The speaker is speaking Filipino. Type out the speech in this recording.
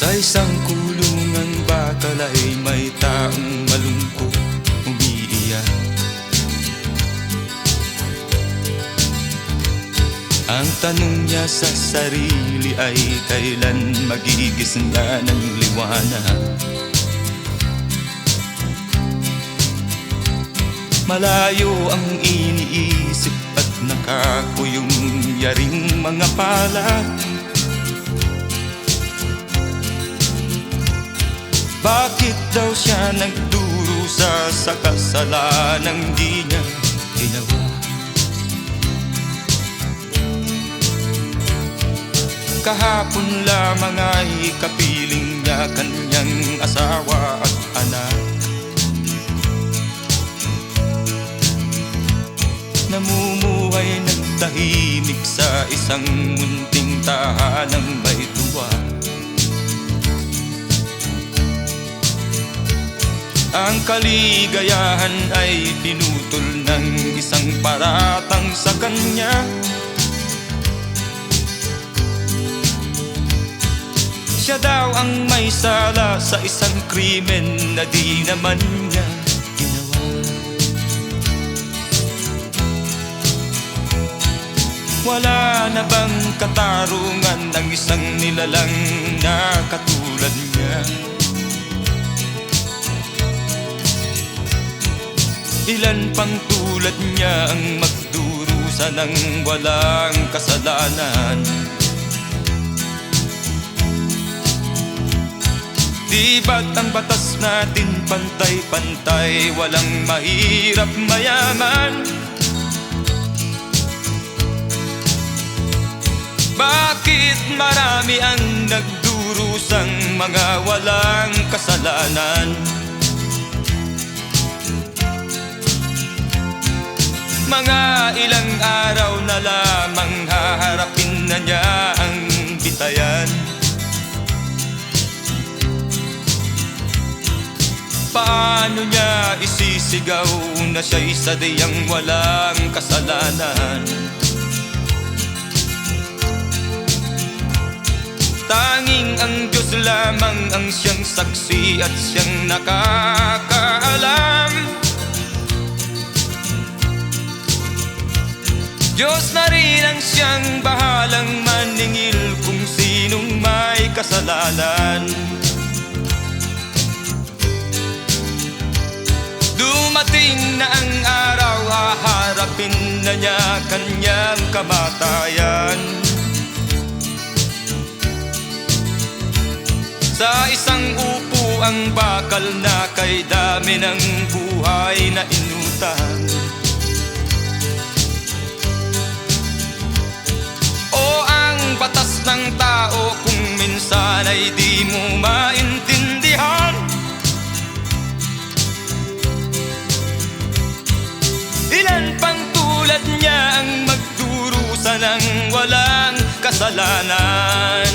Sa isang kulungang bakal ay may taong malungkot umiiyak. Ang tanong niya sa sarili ay kailan magigising na ng liwanag. Malayo ang iniisip at nakakuyong yaring mga palad. Bakit daw siya nagdurusa sa kasalanang di niya ginawa? Kahapon lamang ay kapiling niya kanyang asawa at anak. Namumuhay nagtahimik sa isang munting tahanang may tuwa. Ang kaligayahan ay pinutol ng isang paratang sa kanya. Siya daw ang may sala sa isang krimen na di naman niya ginawa. Wala na bang katarungan ng isang nilalang na katulad niya? Ilan pang tulad niya ang magdurusa ng walang kasalanan? Di ba't ang batas natin pantay-pantay, walang mahirap mayaman? Bakit marami ang nagdurusang mga walang kasalanan? Mga ilang araw na lamang haharapin na niya ang bitayan. Paano niya isisigaw na siya'y sadyang walang kasalanan? Tanging ang Diyos lamang ang siyang saksi at siyang nakakaalam. Diyos na rin ang siyang bahalang maningil kung sinong may kasalanan. Dumating na ang araw, haharapin na niya kanyang kamatayan. Sa isang upo ang bakal na kay dami ng buhay na inutang. O ang batas ng tao kung minsan ay di mo maintindihan. Ilan pang tulad niya ang magdurusa ng walang kasalanan?